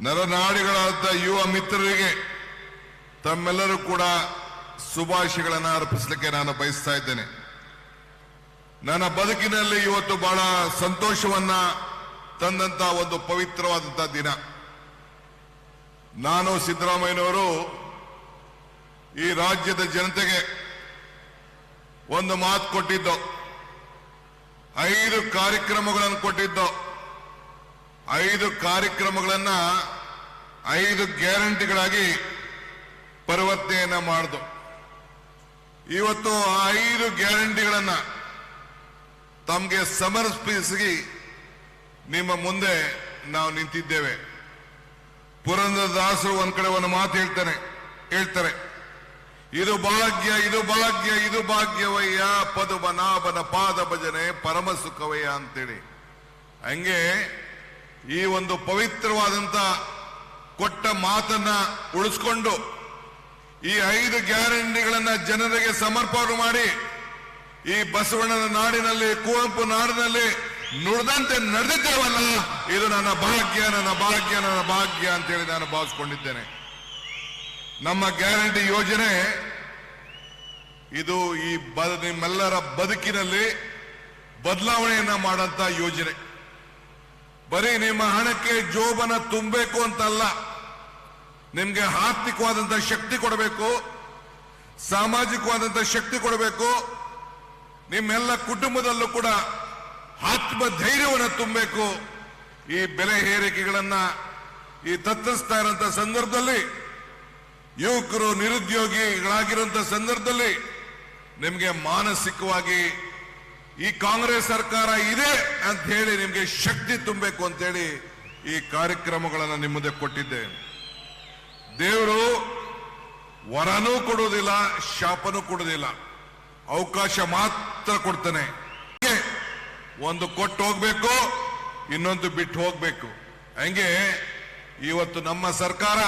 ನರನಾಡಿಗಳಾದ ಯುವ ಮಿತ್ರರಿಗೆ ತಮ್ಮೆಲ್ಲರೂ ಕೂಡ ಶುಭಾಶಯಗಳನ್ನು ಅರ್ಪಿಸಲಿಕ್ಕೆ ನಾನು ಬಯಸ್ತಾ ಇದ್ದೇನೆ. ನನ್ನ ಬದುಕಿನಲ್ಲಿ ಇವತ್ತು ಬಹಳ ಸಂತೋಷವನ್ನ ತಂದಂತ ಒಂದು ಪವಿತ್ರವಾದಂತ ದಿನ. ನಾನು ಸಿದ್ದರಾಮಯ್ಯನವರು ಈ ರಾಜ್ಯದ ಜನತೆಗೆ ಒಂದು ಮಾತು ಕೊಟ್ಟಿದ್ದು, 5 ಕಾರ್ಯಕ್ರಮಗಳನ್ನು ಕೊಟ್ಟಿದ್ದು. 5 ಕಾರ್ಯಕ್ರಮಗಳನ್ನ 5 ಗ್ಯಾರಂಟಿಗಳಾಗಿ ಪರಿವರ್ತನೆಯನ್ನ ಮಾಡಿದ್ದು. ಇವತ್ತು ಆ 5 ಗ್ಯಾರಂಟಿಗಳನ್ನ ತಮಗೆ ಸಮರ್ಪಿಸಿ ನಿಮ್ಮ ಮುಂದೆ ನಾವು ನಿಂತಿದ್ದೇವೆ. ಪುರಂದರದಾಸರು ಒಂದ್ ಕಡೆ ಒಂದು ಮಾತು ಹೇಳ್ತಾರೆ, ಇದು ಭಾಗ್ಯ ಇದು ಭಾಗ್ಯ ಇದು ಭಾಗ್ಯವಯ್ಯ, ಪದುಮನಾಭನ ಪಾದ ಭಜನೆ ಪರಮ ಸುಖವಯ್ಯ ಅಂತೇಳಿ. ಹಂಗೆ ಈ ಒಂದು ಪವಿತ್ರವಾದಂತ ಕೊಟ್ಟ ಮಾತನ್ನ ಉಳಿಸ್ಕೊಂಡು ಈ 5 ಗ್ಯಾರಂಟಿಗಳನ್ನ ಜನರಿಗೆ ಸಮರ್ಪಣೆ ಮಾಡಿ ಈ ಬಸವಣ್ಣನ ನಾಡಿನಲ್ಲಿ, ಕುವೆಂಪು ನಾಡಿನಲ್ಲಿ ನುಡಿದಂತೆ ನಡೆದಿದ್ದೇವಲ್ಲ, ಇದು ನನ್ನ ಭಾಗ್ಯ ನನ್ನ ಭಾಗ್ಯ ನನ್ನ ಭಾಗ್ಯ ಅಂತೇಳಿ ನಾನು ಭಾವಿಸ್ಕೊಂಡಿದ್ದೇನೆ. ನಮ್ಮ ಗ್ಯಾರಂಟಿ ಯೋಜನೆ ಇದು ಈ ನಿಮ್ಮೆಲ್ಲರ ಬದುಕಿನಲ್ಲಿ ಬದಲಾವಣೆಯನ್ನ ಮಾಡಂತ ಯೋಜನೆ. ಬರೀ ನಿಮ್ಮ ಹಣಕ್ಕೆ ಜೋಬನ ತುಂಬಬೇಕು ಅಂತಲ್ಲ, ನಿಮ್ಗೆ ಆರ್ಥಿಕವಾದಂತ ಶಕ್ತಿ ಕೊಡಬೇಕು, ಸಾಮಾಜಿಕವಾದಂತ ಶಕ್ತಿ ಕೊಡಬೇಕು, ನಿಮ್ಮೆಲ್ಲ ಕುಟುಂಬದಲ್ಲೂ ಕೂಡ ಆತ್ಮಧೈರ್ಯವನ್ನು ತುಂಬಬೇಕು. ಈ ಬೆಲೆ ಏರಿಕೆಗಳನ್ನ ಈ ತತ್ತರಿಸ್ತಾ ಇರುವಂತ ಸಂದರ್ಭದಲ್ಲಿ, ಯುವಕರು ನಿರುದ್ಯೋಗಿಗಳಾಗಿರುವಂತ ಸಂದರ್ಭದಲ್ಲಿ ನಿಮ್ಗೆ ಮಾನಸಿಕವಾಗಿ ಈ ಕಾಂಗ್ರೆಸ್ ಸರ್ಕಾರ ಇದೆ ಅಂತ ಹೇಳಿ ನಿಮ್ಗೆ ಶಕ್ತಿ ತುಂಬಬೇಕು ಅಂತೇಳಿ ಈ ಕಾರ್ಯಕ್ರಮಗಳನ್ನು ನಿಮ್ಮ ಮುಂದೆ ಕೊಟ್ಟಿದ್ದೆ. ದೇವರು ವರನೂ ಕೊಡುವುದಿಲ್ಲ, ಶಾಪನೂ ಕೊಡುವುದಿಲ್ಲ, ಅವಕಾಶ ಮಾತ್ರ ಕೊಡ್ತಾನೆ. ಒಂದು ಕೊಟ್ಟು ಹೋಗ್ಬೇಕು, ಇನ್ನೊಂದು ಬಿಟ್ಟು ಹೋಗ್ಬೇಕು. ಹಂಗೆ ಇವತ್ತು ನಮ್ಮ ಸರ್ಕಾರ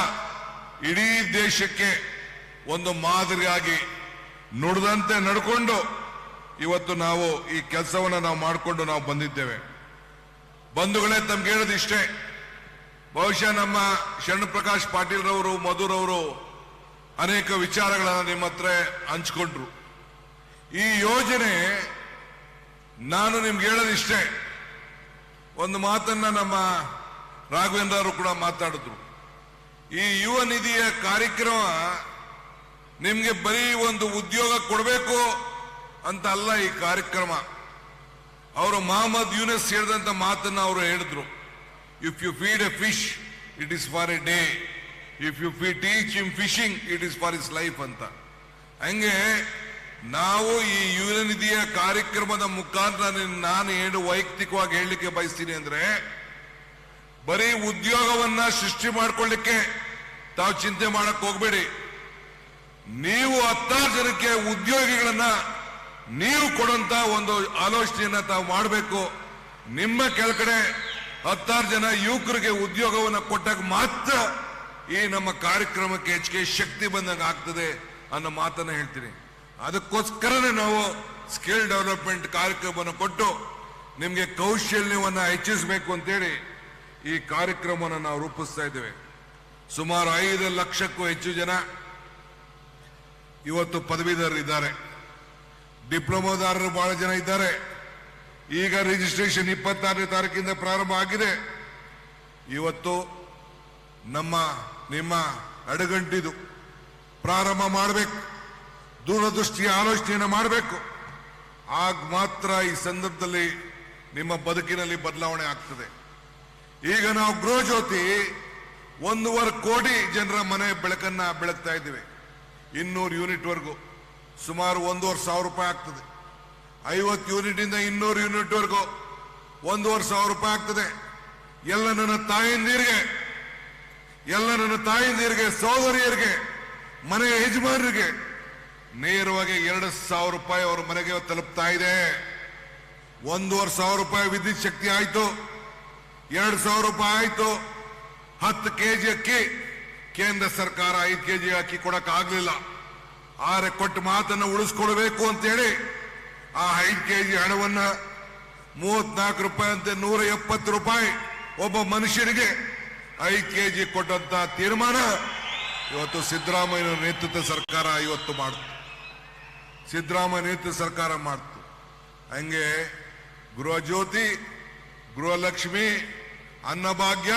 ಇಡೀ ದೇಶಕ್ಕೆ ಒಂದು ಮಾದರಿಯಾಗಿ ನುಡಿದಂತೆ ನಡ್ಕೊಂಡು ಇವತ್ತು ನಾವು ಈ ಕೆಲಸವನ್ನು ನಾವು ಮಾಡಿಕೊಂಡು ನಾವು ಬಂದಿದ್ದೇವೆ. ಬಂಧುಗಳೇ, ತಮ್ಗೆ ಹೇಳೋದಿಷ್ಟೇ, ಬಹುಶಃ ನಮ್ಮ ಶರಣಪ್ರಕಾಶ್ ಪಾಟೀಲ್ ರವರು, ಮಧುರವರು ಅನೇಕ ವಿಚಾರಗಳನ್ನು ನಿಮ್ಮ ಹತ್ರ ಹಂಚಿಕೊಂಡ್ರು. ಈ ಯೋಜನೆ ನಾನು ನಿಮ್ಗೆ ಹೇಳೋದಿಷ್ಟೇ, ಒಂದು ಮಾತನ್ನ ನಮ್ಮ ರಾಘವೇಂದ್ರ ಅವರು ಕೂಡ ಮಾತಾಡಿದ್ರು. ಈ ಯುವ ನಿಧಿಯ ಕಾರ್ಯಕ್ರಮ ನಿಮ್ಗೆ ಬರೀ ಒಂದು ಉದ್ಯೋಗ ಕೊಡಬೇಕು ಅಂತ ಅಲ್ಲ. ಈ ಕಾರ್ಯಕ್ರಮ ಅವರು ಮೊಹಮ್ಮದ್ ಯೂನಸ್ ಹೇಳಿದಂತ ಮಾತನ್ನ ಅವರು ಹೇಳಿದ್ರು, if you feed a fish it is for a day, if you teach him fishing it is for is life ಅಂತ. ಹಂಗೆ ನಾವು ಈ ಯುವ ನಿಧಿಯ ಕಾರ್ಯಕ್ರಮದ ಮುಖಾಂತರ ನಾನು ಏನು ವೈಯಕ್ತಿಕವಾಗಿ ಹೇಳಲಿಕ್ಕೆ ಬಯಸ್ತೀನಿ ಅಂದ್ರೆ, ಬರೀ ಉದ್ಯೋಗವನ್ನ ಸೃಷ್ಟಿ ಮಾಡ್ಕೊಳ್ಳಿಕ್ಕೆ ತಾವು ಚಿಂತೆ ಮಾಡಕ್ ಹೋಗ್ಬೇಡಿ. ನೀವು 10 ಜನಕ್ಕೆ ಉದ್ಯೋಗಿಗಳನ್ನ ನೀವು ಕೊಡುವಂತ ಒಂದು ಆಲೋಚನೆಯನ್ನ ತಾವು ಮಾಡಬೇಕು. ನಿಮ್ಮ ಕೆಳಗಡೆ 10 ಜನ ಯುವಕರಿಗೆ ಉದ್ಯೋಗವನ್ನ ಕೊಟ್ಟಾಗ ಮಾತ್ರ ಈ ನಮ್ಮ ಕಾರ್ಯಕ್ರಮಕ್ಕೆ ಹೆಚ್ಚಿಗೆ ಶಕ್ತಿ ಬಂದಂಗೆ ಆಗ್ತದೆ ಅನ್ನೋ ಮಾತನ್ನ ಹೇಳ್ತೀನಿ. ಅದಕ್ಕೋಸ್ಕರನೇ ನಾವು ಸ್ಕಿಲ್ ಡೆವಲಪ್ಮೆಂಟ್ ಕಾರ್ಯಕ್ರಮವನ್ನು ಕೊಟ್ಟು ನಿಮ್ಗೆ ಕೌಶಲ್ಯವನ್ನ ಹೆಚ್ಚಿಸಬೇಕು ಅಂತೇಳಿ ಈ ಕಾರ್ಯಕ್ರಮವನ್ನು ನಾವು ರೂಪಿಸ್ತಾ ಇದ್ದೇವೆ. ಸುಮಾರು 5 ಲಕ್ಷಕ್ಕೂ ಹೆಚ್ಚು ಜನ ಇವತ್ತು ಪದವೀಧರರಿದ್ದಾರೆ, ಡಿಪ್ಲೊಮಾದಾರರು ಬಹಳ ಜನ ಇದ್ದಾರೆ. ಈಗ ರಿಜಿಸ್ಟ್ರೇಷನ್ 26ನೇ ತಾರೀಕಿಂದ ಪ್ರಾರಂಭ ಆಗಿದೆ. ಇವತ್ತು ನಿಮ್ಮ ಅಡಗಂಟಿದು ಪ್ರಾರಂಭ ಮಾಡಬೇಕು, ದೂರದೃಷ್ಟಿಯ ಆಲೋಚನೆಯನ್ನು ಮಾಡಬೇಕು. ಆಗ ಮಾತ್ರ ಈ ಸಂದರ್ಭದಲ್ಲಿ ನಿಮ್ಮ ಬದುಕಿನಲ್ಲಿ ಬದಲಾವಣೆ ಆಗ್ತದೆ. ಈಗ ನಾವು ಗೃಹ ಜ್ಯೋತಿ 1.5 ಕೋಟಿ ಜನರ ಮನೆ ಬೆಳಕನ್ನ ಬೆಳಗ್ತಾ ಇದ್ದೀವಿ. 200 ಯೂನಿಟ್ ವರೆಗೂ ಸುಮಾರು 1,500 ರೂಪಾಯಿ ಆಗ್ತದೆ. 50 ಯೂನಿಟ್ ಇಂದ 200 ಯೂನಿಟ್ ವರೆಗೂ 1,500 ರೂಪಾಯಿ ಆಗ್ತದೆ. ಎಲ್ಲ ನನ್ನ ತಾಯಂದಿರಿಗೆ, ಸಹೋದರಿಯರಿಗೆ, ಮನೆ ಯಜಮಾನರಿಗೆ ನೇರವಾಗಿ 2,000 ರೂಪಾಯಿ ಅವರ ಮನೆಗೆ ತಲುಪ್ತಾ ಇದೆ. 1,500 ರೂಪಾಯಿ ವಿದ್ಯುತ್ ಶಕ್ತಿ ಆಯ್ತು, 2,000 ರೂಪಾಯಿ ಆಯ್ತು. 10 ಕೆಜಿ ಅಕ್ಕಿ ಕೇಂದ್ರ ಸರ್ಕಾರ 5 ಕೆಜಿ ಅಕ್ಕಿ ಕೊಡಕ್ ಆಗ್ಲಿಲ್ಲ. ಆದ್ರೆ ಕೊಟ್ಟು ಮಾತನ್ನು ಉಳಿಸ್ಕೊಳ್ಬೇಕು ಅಂತೇಳಿ ಆ 5 ಕೆಜಿ ಹಣವನ್ನ 34 ರೂಪಾಯಿ ಅಂತೆ 170 ರೂಪಾಯಿ ಒಬ್ಬ ಮನುಷ್ಯನಿಗೆ 5 kg ಕೊಟ್ಟಂತ ತೀರ್ಮಾನ ಇವತ್ತು ಸಿದ್ದರಾಮಯ್ಯ ನೇತೃತ್ವ ಸರ್ಕಾರ ಇವತ್ತು ಮಾಡ್ತು. ಸಿದ್ದರಾಮಯ್ಯ ನೇತೃತ್ವ ಸರ್ಕಾರ ಮಾಡ್ತು. ಹಂಗೆ ಗೃಹ ಜ್ಯೋತಿ, ಗೃಹಲಕ್ಷ್ಮಿ, ಅನ್ನಭಾಗ್ಯ,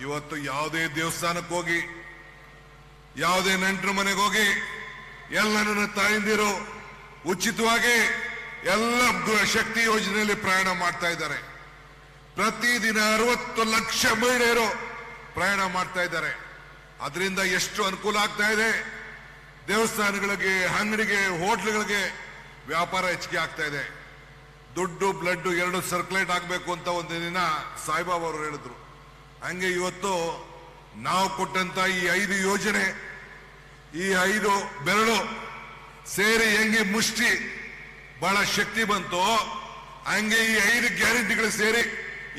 ಇವತ್ತು ಯಾವುದೇ ದೇವಸ್ಥಾನಕ್ಕೆ ಹೋಗಿ, ಯಾವುದೇ ನೆಂಟರ ಮನೆಗೆ ಹೋಗಿ, ಎಲ್ಲ ನನ್ನ ತಾಯಂದಿರು ಉಚಿತವಾಗಿ ಎಲ್ಲ ಶಕ್ತಿ ಯೋಜನೆಯಲ್ಲಿ ಪ್ರಯಾಣ ಮಾಡ್ತಾ ಇದ್ದಾರೆ. ಪ್ರತಿದಿನ 60 ಲಕ್ಷ ಮಹಿಳೆಯರು ಪ್ರಯಾಣ ಮಾಡ್ತಾ ಇದ್ದಾರೆ. ಅದರಿಂದ ಎಷ್ಟು ಅನುಕೂಲ ಆಗ್ತಾ ಇದೆ. ದೇವಸ್ಥಾನಗಳಿಗೆ, ಅಂಗಡಿಗೆ, ಹೋಟ್ಲ್ಗಳಿಗೆ ವ್ಯಾಪಾರ ಹೆಚ್ಚಿಗೆ ಆಗ್ತಾ ಇದೆ. ದುಡ್ಡು ಬ್ಲಡ್ 2 ಸರ್ಕ್ಯುಲೇಟ್ ಆಗಬೇಕು ಅಂತ ಒಂದು ದಿನ ಸಾಯಿಬಾಬಾ ಅವರು ಹೇಳಿದ್ರು. ಹಂಗೆ ಇವತ್ತು ನಾವು ಕೊಟ್ಟಂತ ಈ 5 ಯೋಜನೆ, ಈ 5 ಬೆರಳು ಸೇರಿ ಹೆಂಗೆ ಮುಷ್ಟಿ ಬಹಳ ಶಕ್ತಿ ಬಂತು, ಹಂಗೆ ಈ 5 ಗ್ಯಾರಂಟಿಗಳು ಸೇರಿ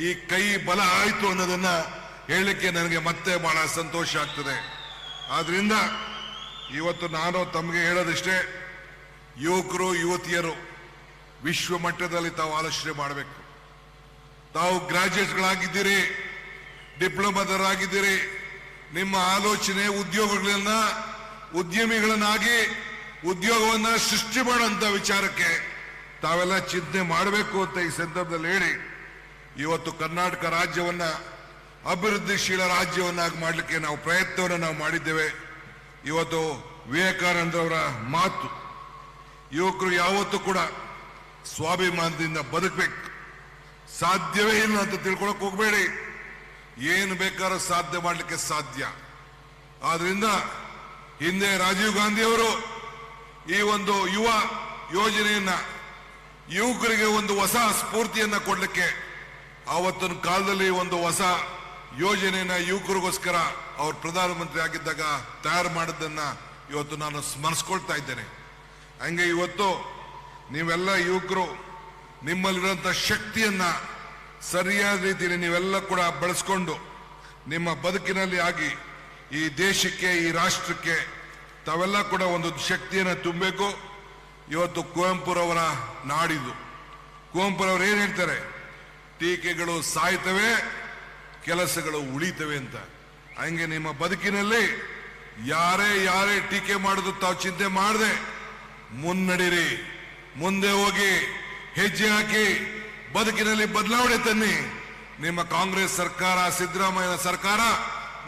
ಈ ಕೈ ಬಲ ಆಯ್ತು ಅನ್ನೋದನ್ನ ಹೇಳಲಿಕ್ಕೆ ನನಗೆ ಮತ್ತೆ ಬಹಳ ಸಂತೋಷ ಆಗ್ತದೆ. ಆದ್ರಿಂದ ಇವತ್ತು ನಾನು ತಮಗೆ ಹೇಳೋದಿಷ್ಟೇ, ಯುವಕರು ಯುವತಿಯರು ವಿಶ್ವ ಮಟ್ಟದಲ್ಲಿ ತಾವು ಆಲೋಚನೆ ಮಾಡಬೇಕು. ತಾವು ಗ್ರಾಜ್ಯುಯೇಟ್ಗಳಾಗಿದ್ದೀರಿ, ಡಿಪ್ಲೊಮಾದವರಾಗಿದ್ದೀರಿ. ನಿಮ್ಮ ಆಲೋಚನೆ ಉದ್ಯಮಿಗಳನ್ನಾಗಿ ಉದ್ಯೋಗವನ್ನ ಸೃಷ್ಟಿ ಮಾಡುವಂತ ವಿಚಾರಕ್ಕೆ ತಾವೆಲ್ಲ ಚಿಂತನೆ ಮಾಡಬೇಕು ಅಂತ ಈ ಸಂದರ್ಭದಲ್ಲಿ ಹೇಳಿ, ಇವತ್ತು ಕರ್ನಾಟಕ ರಾಜ್ಯವನ್ನ ಅಭಿವೃದ್ಧಿಶೀಲ ರಾಜ್ಯವನ್ನಾಗಿ ಮಾಡಲಿಕ್ಕೆ ನಾವು ಪ್ರಯತ್ನವನ್ನು ಮಾಡಿದ್ದೇವೆ. ಇವತ್ತು ವಿವೇಕಾನಂದರವರ ಮಾತು, ಯುವಕರು ಯಾವತ್ತೂ ಕೂಡ ಸ್ವಾಭಿಮಾನದಿಂದ ಬದುಕಬೇಕು. ಸಾಧ್ಯವೇ ಇಲ್ಲ ಅಂತ ತಿಳ್ಕೊಳಕ್ ಹೋಗ್ಬೇಡಿ. ಏನು ಬೇಕಾದ್ರೂ ಸಾಧ್ಯ ಮಾಡಲಿಕ್ಕೆ ಸಾಧ್ಯ. ಆದ್ರಿಂದ ಹಿಂದೆ ರಾಜೀವ್ ಗಾಂಧಿ ಅವರು ಈ ಒಂದು ಯುವ ಯೋಜನೆಯನ್ನ, ಯುವಕರಿಗೆ ಒಂದು ಹೊಸ ಸ್ಫೂರ್ತಿಯನ್ನ ಕೊಡ್ಲಿಕ್ಕೆ ಆವತ್ತಿನ ಕಾಲದಲ್ಲಿ ಒಂದು ಹೊಸ ಯೋಜನೆಯನ್ನ ಯುವಕರಿಗೋಸ್ಕರ ಅವ್ರು ಪ್ರಧಾನಮಂತ್ರಿ ಆಗಿದ್ದಾಗ ತಯಾರು ಮಾಡಿದ್ದನ್ನ ಇವತ್ತು ನಾನು ಸ್ಮರಿಸ್ಕೊಳ್ತಾ ಇದ್ದೇನೆ. ಹಂಗೆ ಇವತ್ತು ನೀವೆಲ್ಲ ಯುವಕರು ನಿಮ್ಮಲ್ಲಿರುವಂತ ಶಕ್ತಿಯನ್ನ ಸರಿಯಾದ ರೀತಿಯಲ್ಲಿ ನೀವೆಲ್ಲ ಕೂಡ ಬಳಸ್ಕೊಂಡು ನಿಮ್ಮ ಬದುಕಿನಲ್ಲಿ ಆಗಿ ಈ ದೇಶಕ್ಕೆ, ಈ ರಾಷ್ಟ್ರಕ್ಕೆ ತಾವೆಲ್ಲ ಕೂಡ ಒಂದು ಶಕ್ತಿಯನ್ನು ತುಂಬಬೇಕು. ಇವತ್ತು ಕುವೆಂಪುರವರ ನಾಡಿದು. ಕುವೆಂಪುರವರು ಏನ್ ಹೇಳ್ತಾರೆ? ಟೀಕೆಗಳು ಸಾಯ್ತವೆ, ಕೆಲಸಗಳು ಉಳಿತವೆ ಅಂತ. ಹಂಗೆ ನಿಮ್ಮ ಬದುಕಿನಲ್ಲಿ ಯಾರೇ ಟೀಕೆ ಮಾಡಿದ್ರು ತಾವು ಚಿಂತೆ ಮಾಡದೆ ಮುನ್ನಡಿರಿ, ಮುಂದೆ ಹೋಗಿ ಹೆಜ್ಜೆ ಹಾಕಿ ಬದುಕಿನಲ್ಲಿ ಬದಲಾವಣೆ ತನ್ನಿ. ನಿಮ್ಮ ಕಾಂಗ್ರೆಸ್ ಸರ್ಕಾರ, ಸಿದ್ದರಾಮಯ್ಯ ಸರ್ಕಾರ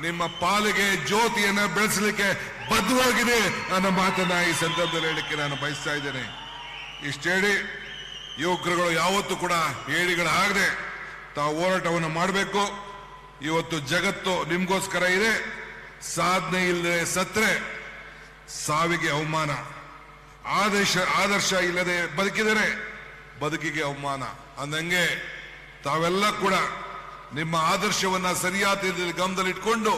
ನಿಮ್ಮ ಪಾಲಿಗೆ ಜ್ಯೋತಿಯನ್ನ ಬೆಳೆಸಲಿಕ್ಕೆ ಬದ್ಧವಾಗಿದೆ ಅನ್ನೋ ಮಾತನ್ನ ಈ ಸಂದರ್ಭದಲ್ಲಿ ಹೇಳಲಿಕ್ಕೆ ನಾನು ಬಯಸ್ತಾ ಇದ್ದೇನೆ. ಇಷ್ಟೇಳಿ ಯುವಕರುಗಳು ಯಾವತ್ತೂ ಕೂಡ ಹೇಳಿಗಳಾಗದೆ ತಾವು ಹೋರಾಟವನ್ನು ಮಾಡಬೇಕು. ಇವತ್ತು ಜಗತ್ತು ನಿಮ್ಗೋಸ್ಕರ ಇದೆ. ಸಾಧನೆ ಇಲ್ಲದೆ ಸತ್ರೆ ಸಾವಿಗೆ ಅವಮಾನ, ಆದರ್ಶ ಇಲ್ಲದೆ ಬದುಕಿದರೆ ಬದುಕಿಗೆ ಅವಮಾನ ಅಂದಂಗೆ ತಾವೆಲ್ಲ ಕೂಡ ನಿಮ್ಮ ಆದರ್ಶವನ್ನ ಸರಿಯಾದ ರೀತಿಯಲ್ಲಿ ಗಮನದಲ್ಲಿಟ್ಕೊಂಡು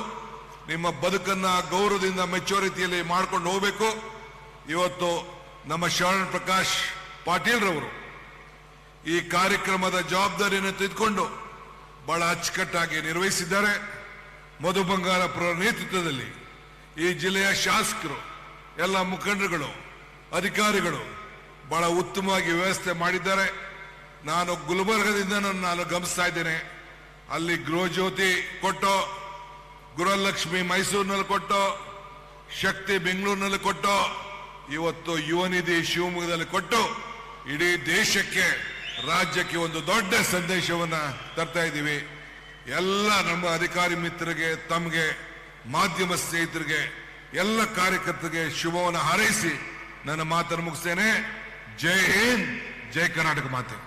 ನಿಮ್ಮ ಬದುಕನ್ನ ಗೌರವದಿಂದ ಮೆಚ್ಚುರಿತಿಯಲ್ಲಿ ಮಾಡ್ಕೊಂಡು ಹೋಗಬೇಕು. ಇವತ್ತು ನಮ್ಮ ಶರಣ್ ಪ್ರಕಾಶ್ ಪಾಟೀಲ್ ರವರು ಈ ಕಾರ್ಯಕ್ರಮದ ಜವಾಬ್ದಾರಿಯನ್ನು ತೆಗೆದುಕೊಂಡು ಬಹಳ ಅಚ್ಚುಕಟ್ಟಾಗಿ ನಿರ್ವಹಿಸಿದ್ದಾರೆ. ಮಧು ಬಂಗಾರಪುರ ನೇತೃತ್ವದಲ್ಲಿ ಈ ಜಿಲ್ಲೆಯ ಶಾಸಕರು, ಎಲ್ಲ ಮುಖಂಡರುಗಳು, ಅಧಿಕಾರಿಗಳು ಬಹಳ ಉತ್ತಮವಾಗಿ ವ್ಯವಸ್ಥೆ ಮಾಡಿದ್ದಾರೆ. ನಾನು ಗುಲ್ಬರ್ಗದಿಂದ ನಾನು ಗಮನಿಸ್ತಾ ಇದ್ದೇನೆ. ಅಲ್ಲಿ ಗೃಹ ಜ್ಯೋತಿ ಕೊಟ್ಟು, ಗೃಹಲಕ್ಷ್ಮಿ ಮೈಸೂರಿನಲ್ಲಿ ಕೊಟ್ಟು, ಶಕ್ತಿ ಬೆಂಗಳೂರಿನಲ್ಲಿ ಕೊಟ್ಟು, ಇವತ್ತು ಯುವ ನಿಧಿ ಶಿವಮೊಗ್ಗದಲ್ಲಿ ಕೊಟ್ಟು ಇಡೀ ದೇಶಕ್ಕೆ, ರಾಜ್ಯಕ್ಕೆ ಒಂದು ದೊಡ್ಡ ಸಂದೇಶವನ್ನ ತರ್ತಾ ಇದ್ದೀವಿ. ಎಲ್ಲ ನಮ್ಮ ಅಧಿಕಾರಿ ಮಿತ್ರರಿಗೆ, ತಮಗೆ, ಮಾಧ್ಯಮ ಸ್ನೇಹಿತರಿಗೆ, ಎಲ್ಲ ಕಾರ್ಯಕರ್ತರಿಗೆ ಶುಭವನ್ನು ಹಾರೈಸಿ ನನ್ನ ಮಾತನ್ನು ಮುಗಿಸ್ತೇನೆ. ಜೈ ಹಿಂದ್, ಜೈ ಕರ್ನಾಟಕ ಮಾತೆ.